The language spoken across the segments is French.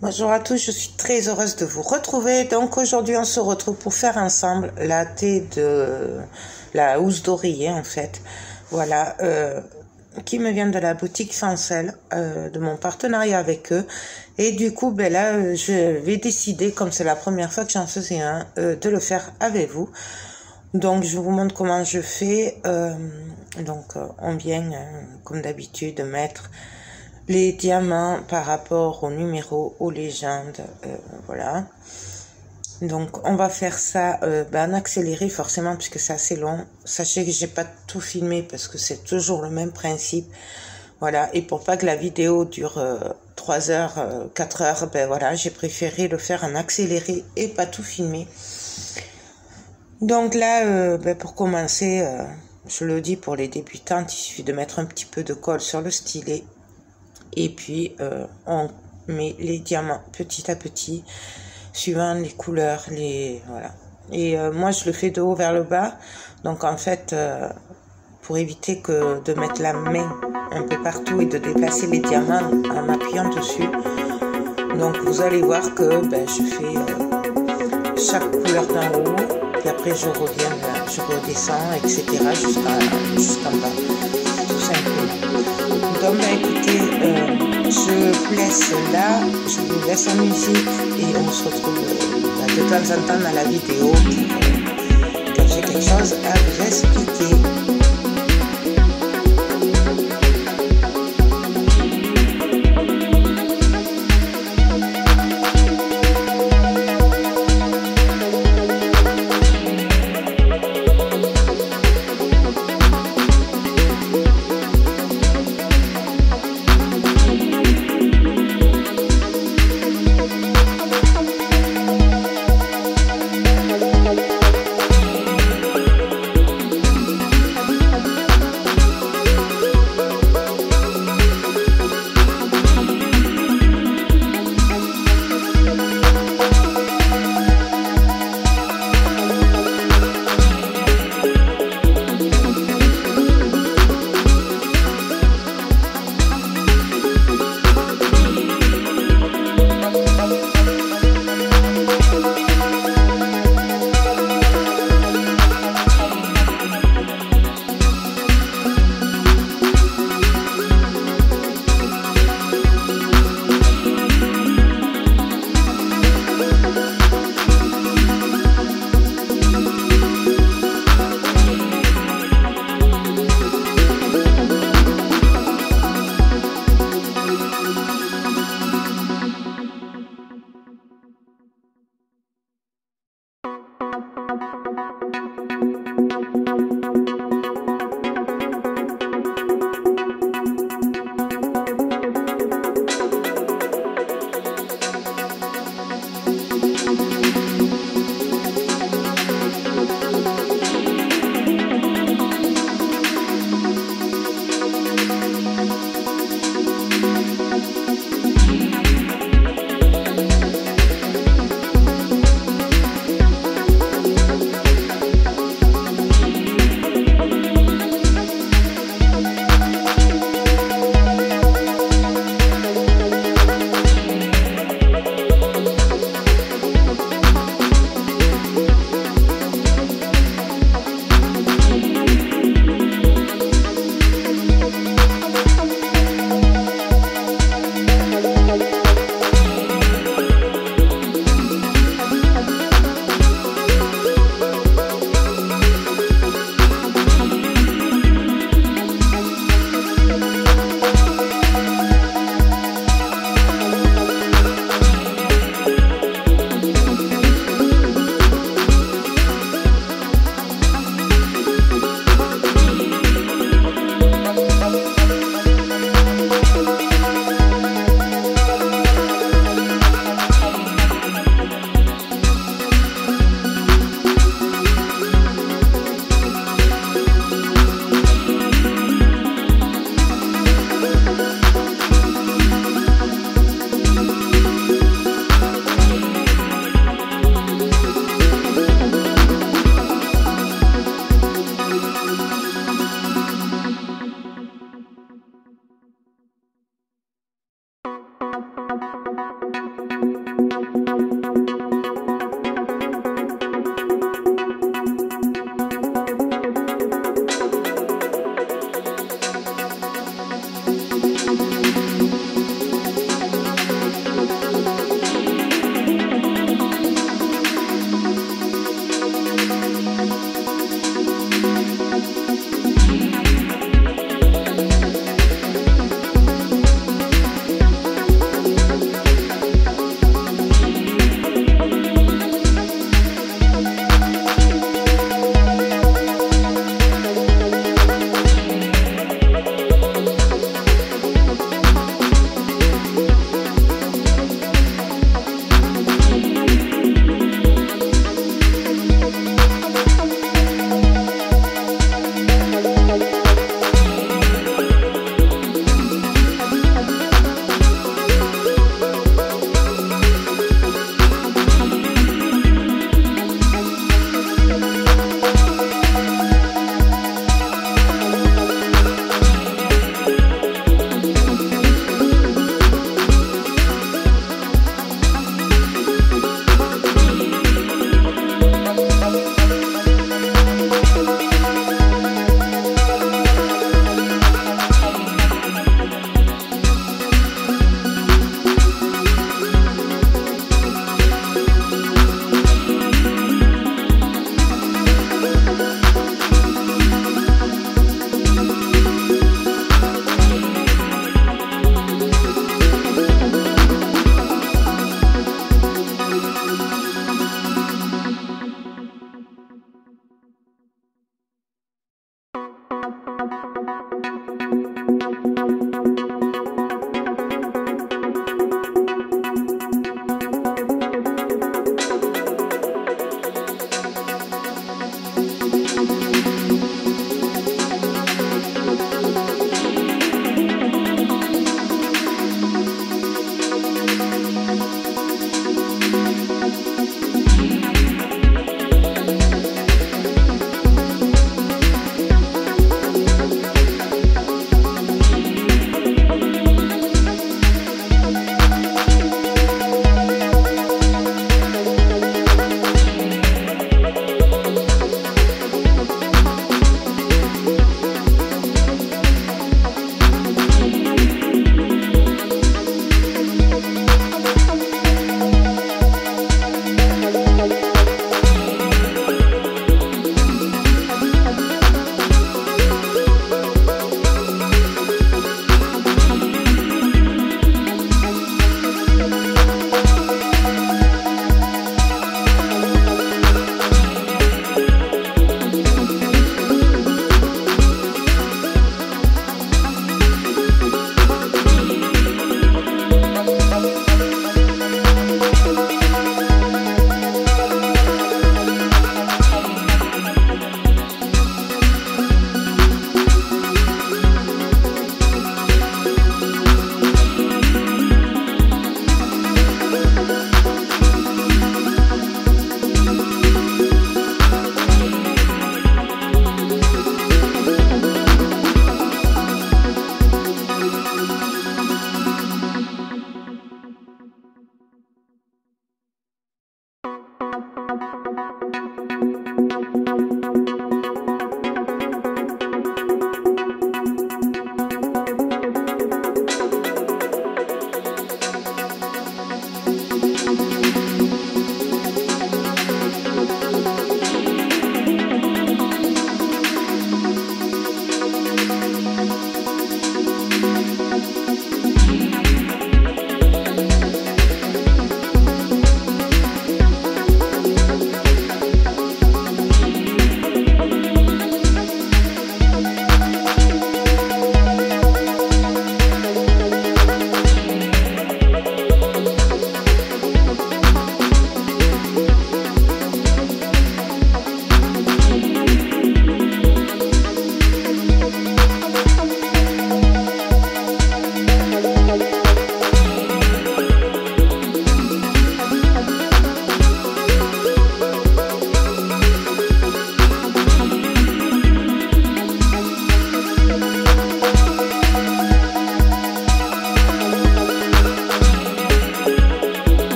Bonjour à tous, je suis très heureuse de vous retrouver. Donc aujourd'hui on se retrouve pour faire ensemble la thé de la housse d'oreiller en fait. Voilà, qui me vient de la boutique Sansel, de mon partenariat avec eux. Et du coup, ben là, je vais décider, comme c'est la première fois que j'en faisais un, de le faire avec vous. Donc je vous montre comment je fais. On vient, comme d'habitude, mettre les diamants par rapport aux numéros, aux légendes, voilà. Donc on va faire ça en accéléré forcément puisque c'est assez long. Sachez que j'ai pas tout filmé parce que c'est toujours le même principe, voilà. Et pour pas que la vidéo dure 3 heures, 4 heures, ben voilà, j'ai préféré le faire en accéléré et pas tout filmer. Donc là, pour commencer, je le dis pour les débutantes, il suffit de mettre un petit peu de colle sur le stylet. Et puis, on met les diamants petit à petit, suivant les couleurs, voilà. Et moi, je le fais de haut vers le bas. Donc, en fait, pour éviter de mettre la main un peu partout et de déplacer les diamants en appuyant dessus. Donc, vous allez voir que je fais chaque couleur d'en haut. Puis après, je reviens, je redescends, etc. jusqu'en bas, tout simplement. Donc, écoutez, je vous laisse là, je vous laisse en musique et on se retrouve de temps en temps dans la vidéo quand j'ai quelque chose à vous expliquer.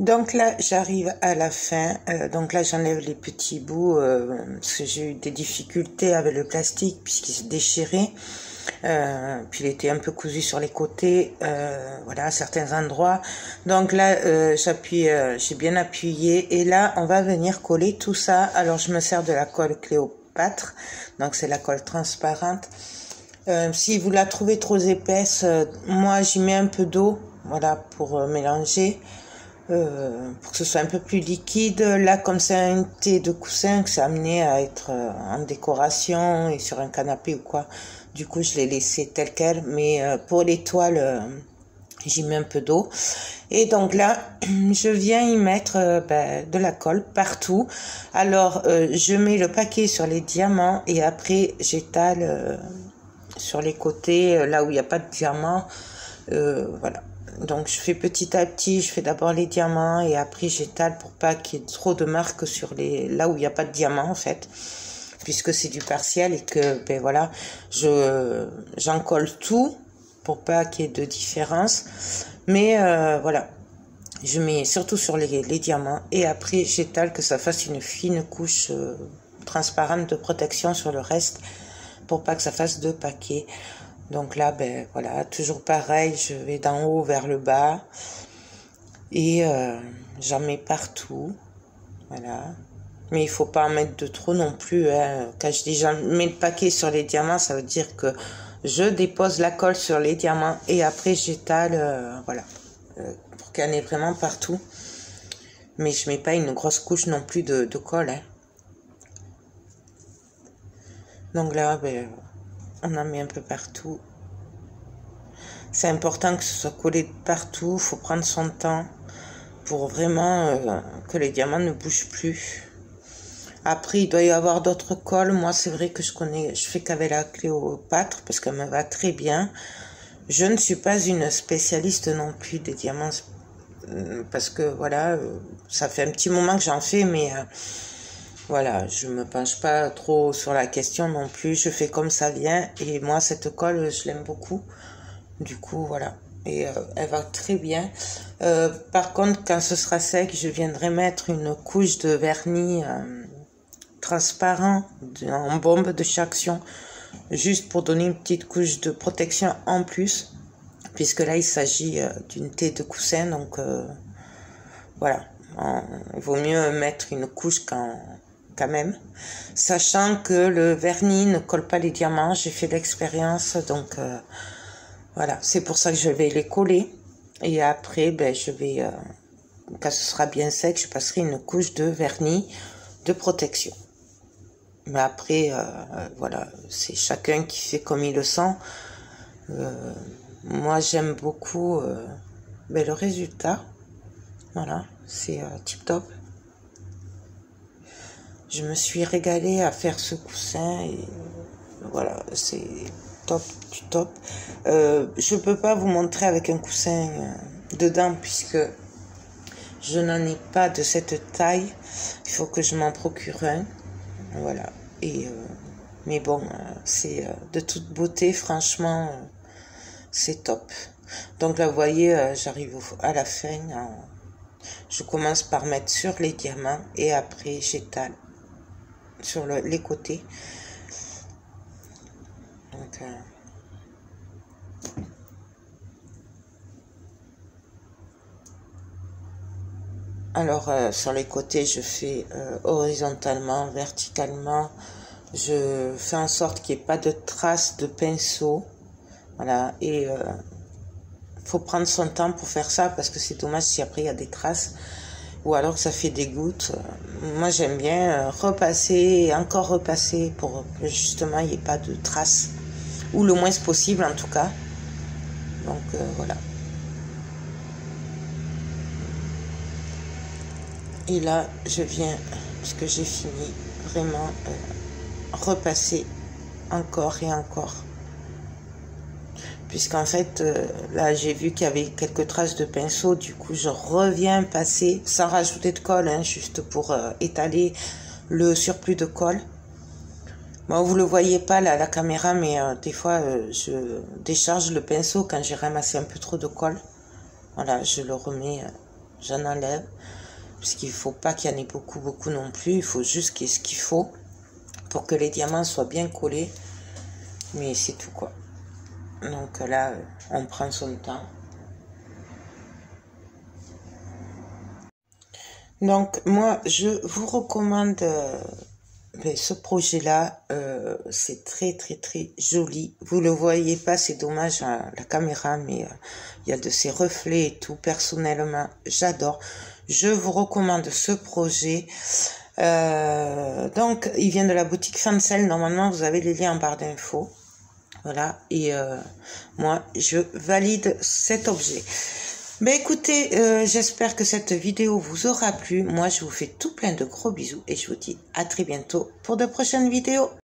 Donc là, j'arrive à la fin. Donc là, j'enlève les petits bouts parce que j'ai eu des difficultés avec le plastique puisqu'il s'est déchiré. Puis il était un peu cousu sur les côtés, voilà, à certains endroits. Donc là, j'ai bien appuyé. Et là, on va venir coller tout ça. Alors, je me sers de la colle Cléopâtre. Donc, c'est la colle transparente. Si vous la trouvez trop épaisse, moi, j'y mets un peu d'eau, voilà, pour mélanger. Pour que ce soit un peu plus liquide. Là, comme c'est un thé de coussin que c'est amené à être en décoration et sur un canapé ou quoi, du coup, je l'ai laissé tel quel. Mais pour les toiles, j'y mets un peu d'eau. Et donc là, je viens y mettre de la colle partout. Alors, je mets le paquet sur les diamants et après, j'étale sur les côtés, là où il n'y a pas de diamants. Voilà. Donc je fais petit à petit, je fais d'abord les diamants et après j'étale pour pas qu'il y ait trop de marques sur là où il n'y a pas de diamants en fait, puisque c'est du partiel et que ben voilà, j'en colle tout pour pas qu'il y ait de différence. Mais voilà, je mets surtout sur les diamants et après j'étale que ça fasse une fine couche transparente de protection sur le reste pour pas que ça fasse deux paquets. Donc là, ben voilà, toujours pareil, je vais d'en haut vers le bas et j'en mets partout, voilà. Mais il faut pas en mettre de trop non plus, hein. Quand je dis j'en mets le paquet sur les diamants, ça veut dire que je dépose la colle sur les diamants et après j'étale, voilà, pour qu'elle en ait vraiment partout. Mais je mets pas une grosse couche non plus de colle, hein. Donc là, ben on en met un peu partout. C'est important que ce soit collé partout. Il faut prendre son temps pour vraiment que les diamants ne bougent plus. Après, il doit y avoir d'autres colles. Moi, c'est vrai que je fais qu'avec la Cléopâtre parce qu'elle me va très bien. Je ne suis pas une spécialiste non plus des diamants parce que voilà, ça fait un petit moment que j'en fais, mais voilà, je me penche pas trop sur la question non plus. Je fais comme ça vient. Et moi, cette colle, je l'aime beaucoup. Du coup, voilà. Et elle va très bien. Par contre, quand ce sera sec, je viendrai mettre une couche de vernis transparent en bombe de chez Action. Juste pour donner une petite couche de protection en plus. Puisque là, il s'agit d'une thé de coussin. Donc, voilà. Il vaut mieux mettre une couche quand même, sachant que le vernis ne colle pas les diamants, j'ai fait l'expérience, donc voilà, c'est pour ça que je vais les coller, et après, ben, je vais, quand ce sera bien sec, je passerai une couche de vernis de protection. Mais après, voilà, c'est chacun qui fait comme il le sent. Moi, j'aime beaucoup ben, le résultat, voilà, c'est tip top. Je me suis régalée à faire ce coussin et voilà, c'est top du top. Je peux pas vous montrer avec un coussin dedans puisque je n'en ai pas de cette taille. Il faut que je m'en procure un. Voilà. Et mais bon, c'est de toute beauté, franchement, c'est top. Donc là, vous voyez, j'arrive à la fin. Je commence par mettre sur les diamants et après j'étale sur les côtés. Donc, alors sur les côtés je fais horizontalement, verticalement, je fais en sorte qu'il n'y ait pas de traces de pinceau, voilà, et faut prendre son temps pour faire ça parce que c'est dommage si après il y a des traces ou alors que ça fait des gouttes. Moi j'aime bien repasser et encore repasser pour que justement il n'y ait pas de traces, ou le moins possible en tout cas. Donc voilà. Et là je viens, puisque j'ai fini, vraiment repasser encore et encore. Puisqu'en fait, là, j'ai vu qu'il y avait quelques traces de pinceau. Du coup, je reviens passer, sans rajouter de colle, hein, juste pour étaler le surplus de colle. Bon, vous le voyez pas là, à la caméra, mais des fois, je décharge le pinceau quand j'ai ramassé un peu trop de colle. Voilà, je le remets j'en enlève. Parce qu'il ne faut pas qu'il y en ait beaucoup non plus. Il faut juste qu'il y ait ce qu'il faut pour que les diamants soient bien collés. Mais c'est tout quoi. Donc là, on prend son temps. Donc moi, je vous recommande ce projet-là. C'est très joli. Vous le voyez pas, c'est dommage à la caméra, mais il y a de ces reflets et tout. Personnellement, j'adore. Je vous recommande ce projet. Donc, il vient de la boutique Fancel. Normalement, vous avez les liens en barre d'infos. Voilà. Et moi, je valide cet objet. Ben écoutez, j'espère que cette vidéo vous aura plu. Moi, je vous fais tout plein de gros bisous et je vous dis à très bientôt pour de prochaines vidéos.